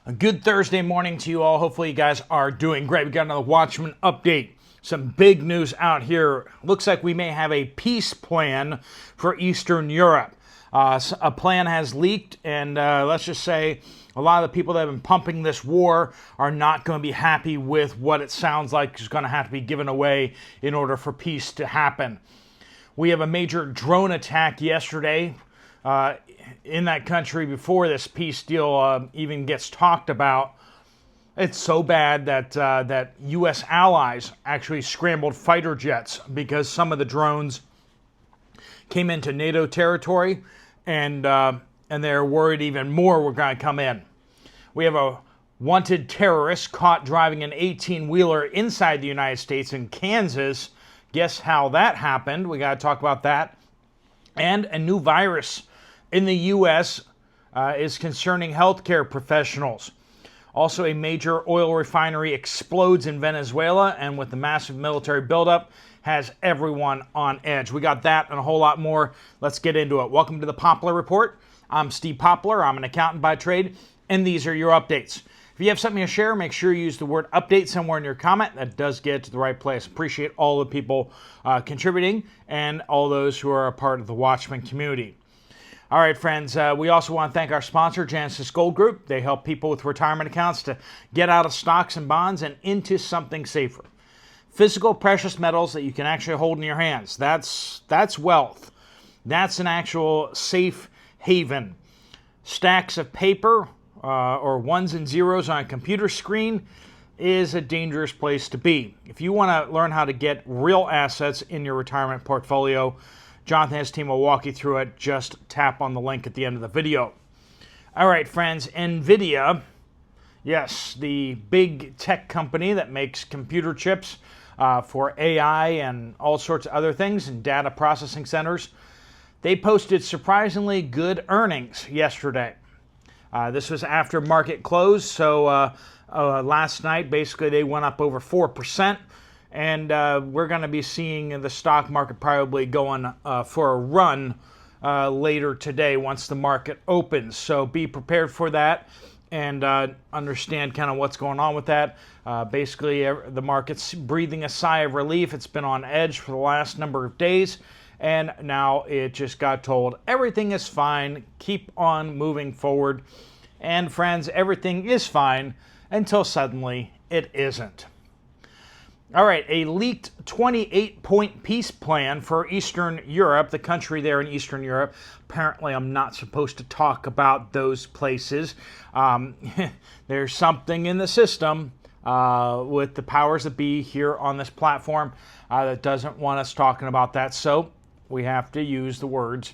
A good Thursday morning to you all. Hopefully you guys are doing great. We got another Watchmen update. Some big news out here. Looks like we may have a peace plan for Eastern Europe. A plan has leaked, and let's just say a lot of the people that have been pumping this war are not going to be happy with what it sounds like is going to have to be given away in order for peace to happen. We have a major drone attack yesterday in that country before this peace deal even gets talked about. It's so bad that that U.S. allies actually scrambled fighter jets because some of the drones came into NATO territory, and they're worried even more were going to come in. We have a wanted terrorist caught driving an 18-wheeler inside the United States in Kansas. Guess how that happened? We got to talk about that. And a new virus in the U.S. Is concerning healthcare professionals. Also, a major oil refinery explodes in Venezuela, and with the massive military buildup, has everyone on edge. We got that and a whole lot more. Let's get into it. Welcome to the Poplar Report. I'm Steve Poplar. I'm an accountant by trade, and these are your updates. If you have something to share, make sure you use the word update somewhere in your comment. That does get to the right place. Appreciate all the people contributing and all those who are a part of the Watchmen community. All right, friends, we also want to thank our sponsor, Genesis Gold Group. They help people with retirement accounts to get out of stocks and bonds and into something safer. Physical precious metals that you can actually hold in your hands. That's wealth. That's an actual safe haven. Stacks of paper or ones and zeros on a computer screen is a dangerous place to be. If you want to learn how to get real assets in your retirement portfolio, Jonathan and his team will walk you through it. Just tap on the link at the end of the video. All right, friends, NVIDIA, yes, the big tech company that makes computer chips for AI and all sorts of other things and data processing centers, they posted surprisingly good earnings yesterday. This was after market close, so last night, basically, they went up over 4%. And we're going to be seeing the stock market probably going for a run later today once the market opens. So be prepared for that and understand kind of what's going on with that. Basically, the market's breathing a sigh of relief. It's been on edge for the last number of days, and now it just got told everything is fine. Keep on moving forward. And friends, everything is fine until suddenly it isn't. All right, a leaked 28-point peace plan for Eastern Europe, the country there in Eastern Europe. Apparently, I'm not supposed to talk about those places. There's something in the system with the powers that be here on this platform that doesn't want us talking about that, so we have to use the words.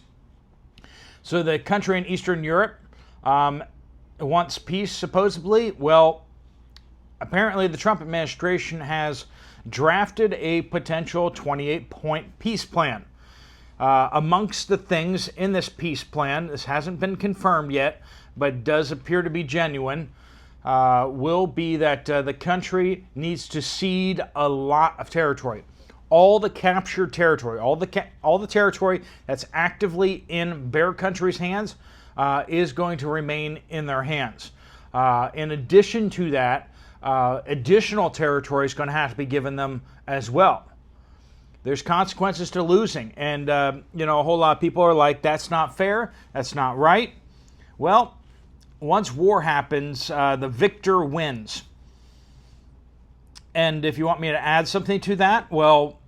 So the country in Eastern Europe wants peace, supposedly. Well, apparently the Trump administration has drafted a potential 28-point peace plan. Amongst the things in this peace plan, this hasn't been confirmed yet, but does appear to be genuine, will be that the country needs to cede a lot of territory. All the captured territory, all the territory that's actively in Bear country's hands is going to remain in their hands. In addition to that, additional territory is going to have to be given them as well. There's consequences to losing, and a whole lot of people are like, that's not fair, that's not right. Well, once war happens, the victor wins. And if you want me to add something to that, well,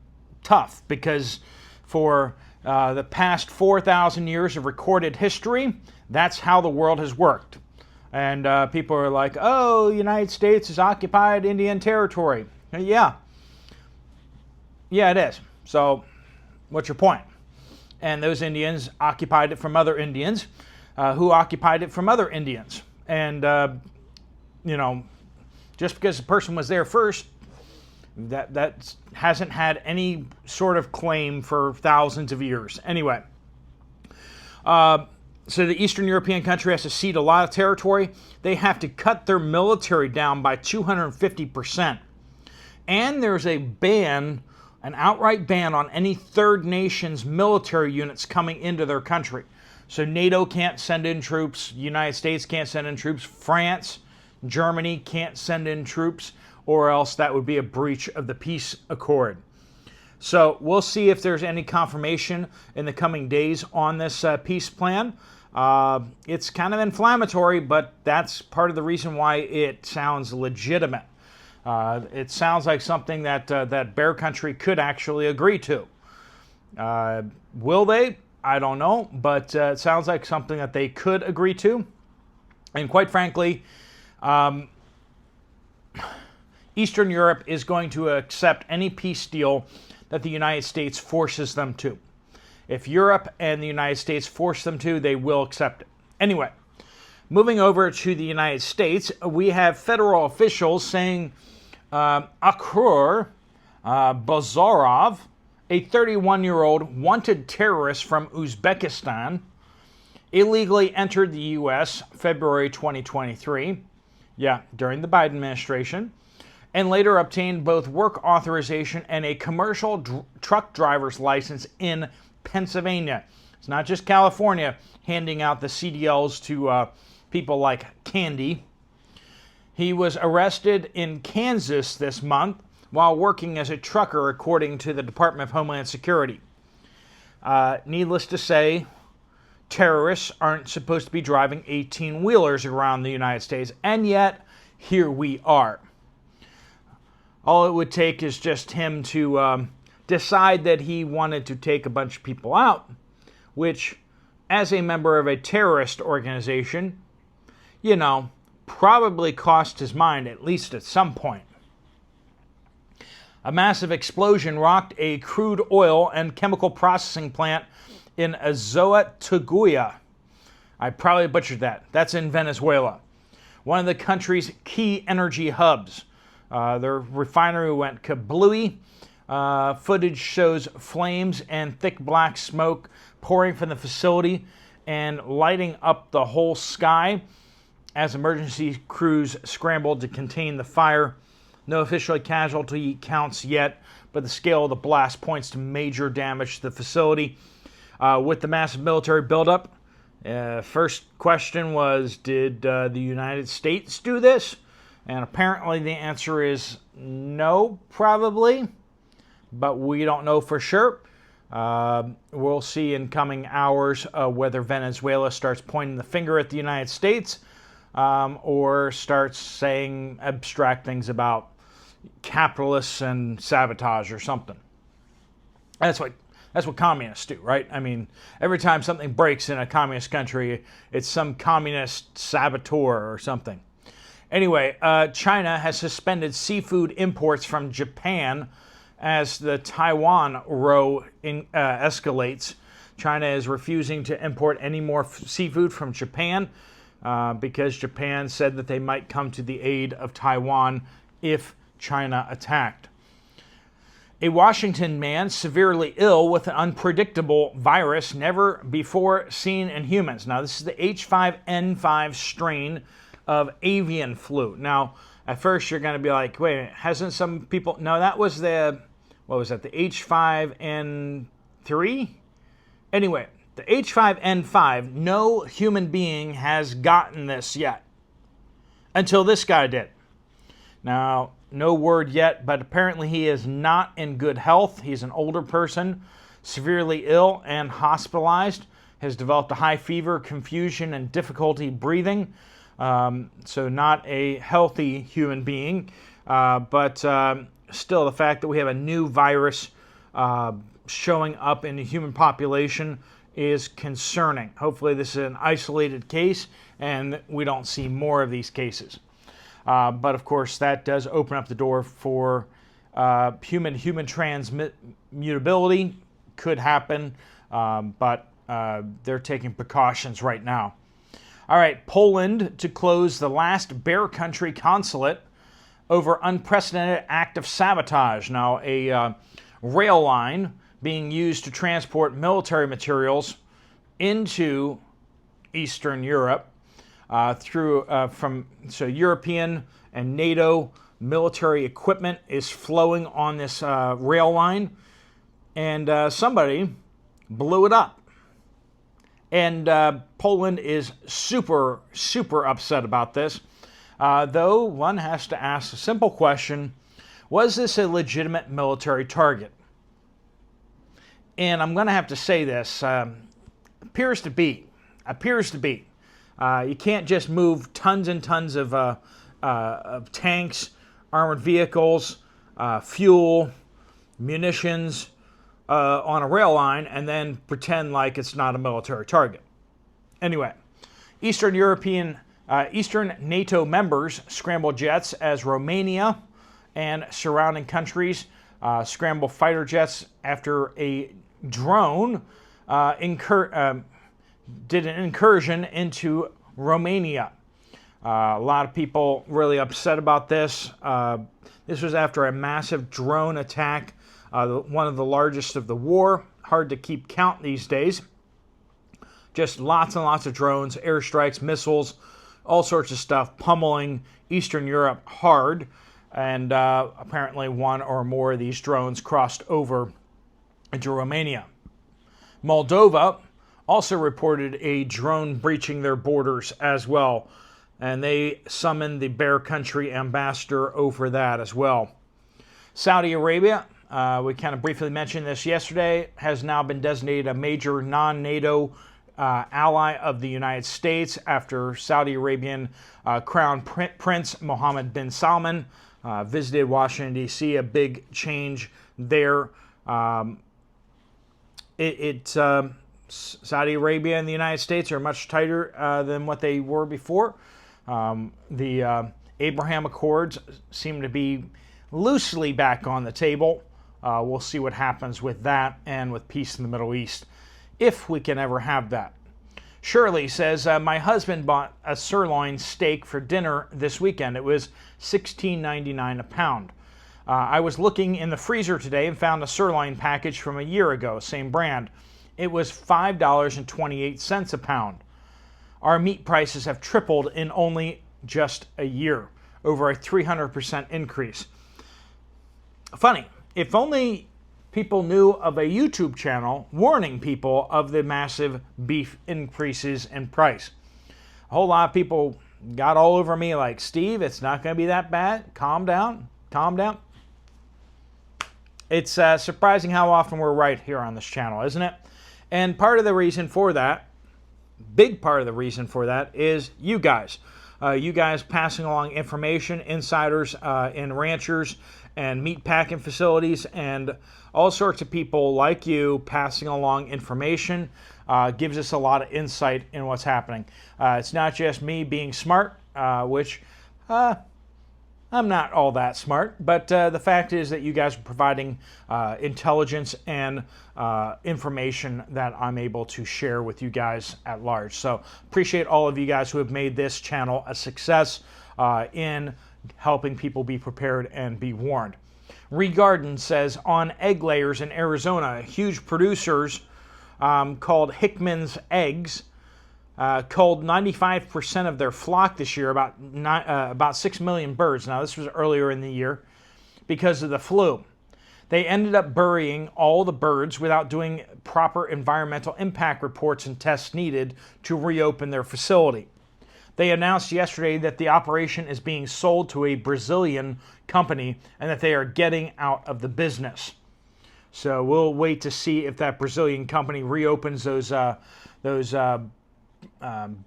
tough, because for the past 4,000 years of recorded history, that's how the world has worked. And people are like, oh, the United States has occupied Indian territory. Yeah, it is. So what's your point? And those Indians occupied it from other Indians who occupied it from other Indians. And, just because the person was there first, that hasn't had any sort of claim for thousands of years. Anyway, so the Eastern European country has to cede a lot of territory. They have to cut their military down by 250%. And there's a ban, an outright ban on any third nation's military units coming into their country. So NATO can't send in troops, the United States can't send in troops, France, Germany can't send in troops, or else that would be a breach of the peace accord. So we'll see if there's any confirmation in the coming days on this peace plan. It's kind of inflammatory, but that's part of the reason why it sounds legitimate. It sounds like something that Bear Country could actually agree to. Will they? I don't know, but it sounds like something that they could agree to. And quite frankly, Eastern Europe is going to accept any peace deal that the United States forces them to. If Europe and the United States force them to, they will accept it. Anyway, moving over to the United States, we have federal officials saying Akhur Bazarov, a 31-year-old wanted terrorist from Uzbekistan, illegally entered the U.S. February 2023, during the Biden administration, and later obtained both work authorization and a commercial truck driver's license in Pennsylvania. It's not just California handing out the CDLs to people like candy. He was arrested in Kansas this month while working as a trucker, according to the Department of Homeland Security. Needless to say, terrorists aren't supposed to be driving 18-wheelers around the United States, and yet here we are. All it would take is just him to decide that he wanted to take a bunch of people out, which, as a member of a terrorist organization, probably cost his mind at least at some point. A massive explosion rocked a crude oil and chemical processing plant in Azoa I probably butchered that. That's in Venezuela, one of the country's key energy hubs. Their refinery went kablooey. Footage shows flames and thick black smoke pouring from the facility and lighting up the whole sky as emergency crews scrambled to contain the fire. No official casualty counts yet, but the scale of the blast points to major damage to the facility. With the massive military buildup, first question was, did the United States do this? And apparently the answer is no, probably, but we don't know for sure. We'll see in coming hours whether Venezuela starts pointing the finger at the United States or starts saying abstract things about capitalists and sabotage or something. That's what communists do, right? I mean, every time something breaks in a communist country, it's some communist saboteur or something. Anyway, China has suspended seafood imports from Japan as the Taiwan row escalates. China is refusing to import any more seafood from Japan because Japan said that they might come to the aid of Taiwan if China attacked. A Washington man severely ill with an unpredictable virus never before seen in humans. Now, this is the H5N5 strain of avian flu. Now, at first you're going to be like, wait a minute, hasn't some people... No, that was the H5N3? Anyway, the H5N5, no human being has gotten this yet. Until this guy did. Now, no word yet, but apparently he is not in good health. He's an older person, severely ill and hospitalized, has developed a high fever, confusion, and difficulty breathing. So not a healthy human being, but still the fact that we have a new virus showing up in the human population is concerning. Hopefully this is an isolated case and we don't see more of these cases. But of course that does open up the door for human transmutability. Could happen, but they're taking precautions right now. All right, Poland to close the last Bear Country consulate over unprecedented act of sabotage. Now, a rail line being used to transport military materials into Eastern Europe European and NATO military equipment is flowing on this rail line, and somebody blew it up. And Poland is super, super upset about this. Though one has to ask a simple question, was this a legitimate military target? And I'm going to have to say this, appears to be. You can't just move tons and tons of tanks, armored vehicles, fuel, munitions on a rail line and then pretend like it's not a military target. Anyway, Eastern NATO members scramble jets as Romania and surrounding countries scramble fighter jets after a drone did an incursion into Romania. A lot of people really upset about this. This was after a massive drone attack, one of the largest of the war. Hard to keep count these days. Just lots and lots of drones, airstrikes, missiles, all sorts of stuff pummeling Eastern Europe hard. And apparently one or more of these drones crossed over into Romania. Moldova also reported a drone breaching their borders as well. And they summoned the Bear Country ambassador over that as well. Saudi Arabia, we kind of briefly mentioned this yesterday, has now been designated a major non-NATO ally of the United States after Saudi Arabian Crown Prince Mohammed bin Salman visited Washington, D.C., a big change there. Saudi Arabia and the United States are much tighter than what they were before. The Abraham Accords seem to be loosely back on the table. We'll see what happens with that and with peace in the Middle East, if we can ever have that. Shirley says, my husband bought a sirloin steak for dinner this weekend. It was $16.99 a pound. I was looking in the freezer today and found a sirloin package from a year ago, same brand. It was $5.28 a pound. Our meat prices have tripled in only just a year, over a 300% increase. Funny, if only people knew of a YouTube channel warning people of the massive beef increases in price. A whole lot of people got all over me like, Steve, it's not going to be that bad. Calm down. It's surprising how often we're right here on this channel, isn't it? And part of the reason for that, big part of the reason for that, is you guys. You guys passing along information, insiders in ranchers and meat packing facilities, and all sorts of people like you passing along information gives us a lot of insight in what's happening. It's not just me being smart, which I'm not all that smart, but the fact is that you guys are providing intelligence and information that I'm able to share with you guys at large. So appreciate all of you guys who have made this channel a success in helping people be prepared and be warned. Regarden says, on egg layers in Arizona, huge producers called Hickman's Eggs culled 95% of their flock this year, about 6 million birds. Now, this was earlier in the year because of the flu. They ended up burying all the birds without doing proper environmental impact reports and tests needed to reopen their facility. They announced yesterday that the operation is being sold to a Brazilian company and that they are getting out of the business. So we'll wait to see if that Brazilian company reopens those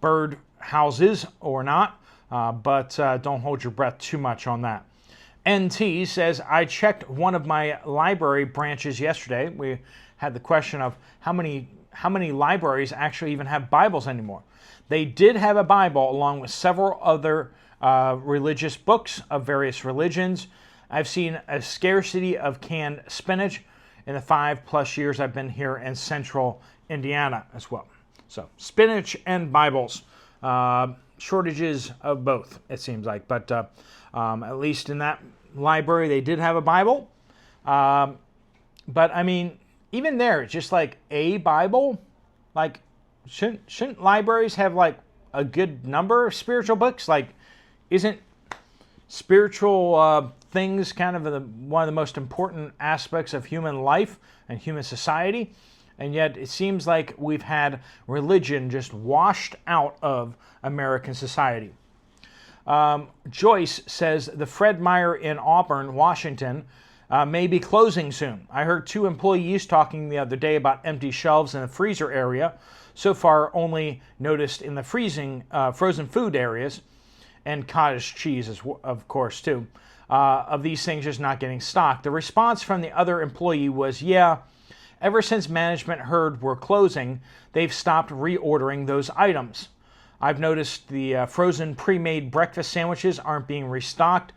bird houses or not, but don't hold your breath too much on that. NT says, I checked one of my library branches yesterday. We had the question of how many libraries actually even have Bibles anymore. They did have a Bible along with several other religious books of various religions. I've seen a scarcity of canned spinach in the 5+ years I've been here in central Indiana as well. So spinach and Bibles, shortages of both, it seems like. But at least in that library, they did have a Bible. But I mean, even there, it's just like a Bible. Like, shouldn't libraries have like a good number of spiritual books? Like, isn't spiritual things kind of one of the most important aspects of human life and human society? And yet it seems like we've had religion just washed out of American society. Joyce says the Fred Meyer in Auburn, Washington, may be closing soon. I heard 2 employees talking the other day about empty shelves in the freezer area. So far, only noticed in the frozen food areas, and cottage cheese, of course, too, of these things just not getting stocked. The response from the other employee was, yeah, ever since management heard we're closing, they've stopped reordering those items. I've noticed the frozen pre-made breakfast sandwiches aren't being restocked,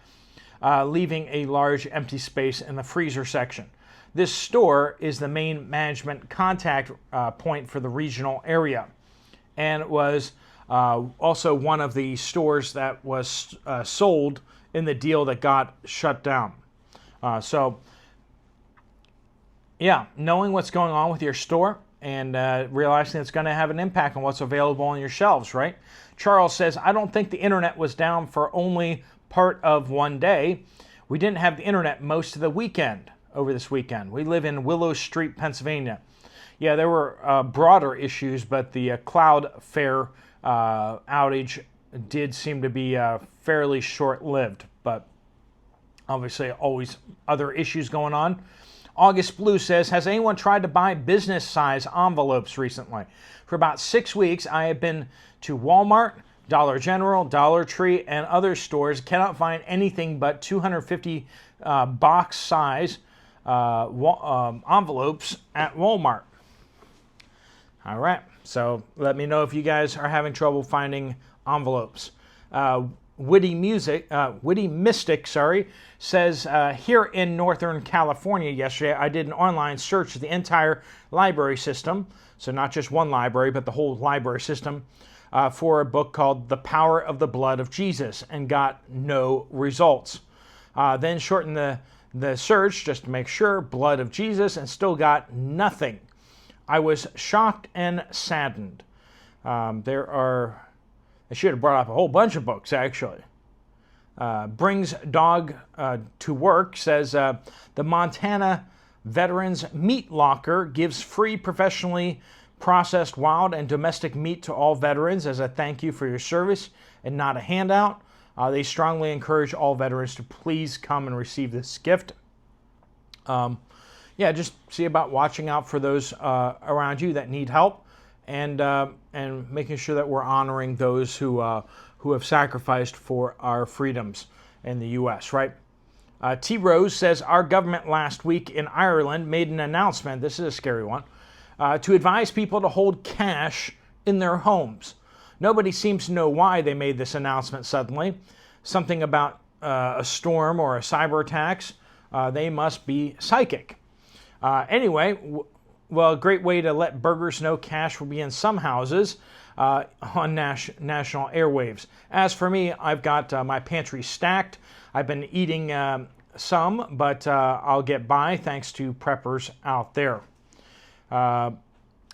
leaving a large empty space in the freezer section. This store is the main management contact point for the regional area, and it was also one of the stores that was sold in the deal that got shut down. So, knowing what's going on with your store and realizing it's going to have an impact on what's available on your shelves, right? Charles says, I don't think the internet was down for only part of one day. We didn't have the internet most of the weekend over this weekend. We live in Willow Street, Pennsylvania. Yeah, there were broader issues, but the Cloudflare outage did seem to be fairly short-lived, but obviously always other issues going on. August Blue says, has anyone tried to buy business-size envelopes recently? For about 6 weeks, I have been to Walmart, Dollar General, Dollar Tree, and other stores. Cannot find anything but 250 box size envelopes at Walmart. All right, so let me know if you guys are having trouble finding envelopes. Witty Mystic says, here in Northern California yesterday, I did an online search of the entire library system, so not just one library, but the whole library system, for a book called The Power of the Blood of Jesus, and got no results. Then shortened the search just to make sure, Blood of Jesus, and still got nothing. I was shocked and saddened. I should have brought up a whole bunch of books, actually. Brings Dog to Work says, the Montana Veterans Meat Locker gives free professionally processed wild and domestic meat to all veterans as a thank you for your service and not a handout. They strongly encourage all veterans to please come and receive this gift. Just see about watching out for those around you that need help, and making sure that we're honoring those who have sacrificed for our freedoms in the U.S., right? T. Rose says, our government last week in Ireland made an announcement, this is a scary one, to advise people to hold cash in their homes. Nobody seems to know why they made this announcement suddenly. Something about a storm or a cyber attacks. They must be psychic. Anyway, a great way to let burgers know cash will be in some houses on national airwaves. As for me, I've got my pantry stacked. I've been eating some, but I'll get by thanks to preppers out there.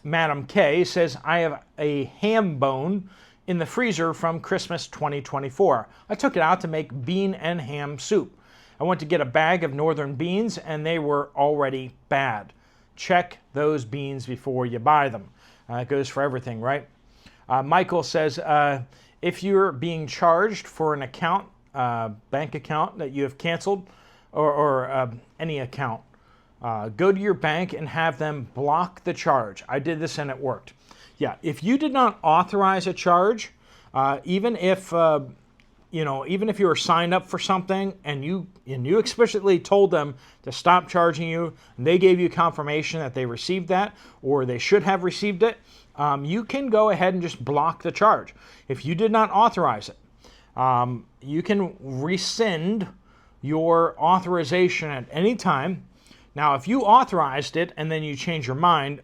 Madam K says, I have a ham bone in the freezer from Christmas 2024. I took it out to make bean and ham soup. I went to get a bag of northern beans and they were already bad. Check those beans before you buy them. It goes for everything, right? Michael says, if you're being charged for an account, bank account that you have canceled, or any account, go to your bank and have them block the charge. I did this and it worked. Yeah, if you did not authorize a charge, even if you were signed up for something and you explicitly told them to stop charging you, and they gave you confirmation that they received that or they should have received it, you can go ahead and just block the charge. If you did not authorize it, you can rescind your authorization at any time. Now, if you authorized it and then you change your mind,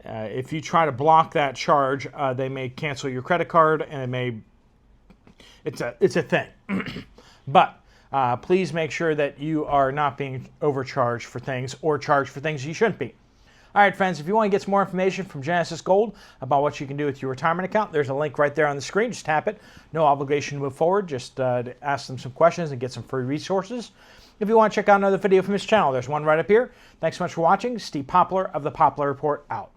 if you try to block that charge, they may cancel your credit card, and it's a thing. But please make sure that you are not being overcharged for things or charged for things you shouldn't be. All right, friends, if you want to get some more information from Genesis Gold about what you can do with your retirement account, there's a link right there on the screen. Just tap it. No obligation to move forward. Just ask them some questions and get some free resources. If you want to check out another video from this channel, there's one right up here. Thanks so much for watching. Steve Poplar of the Poplar Report out.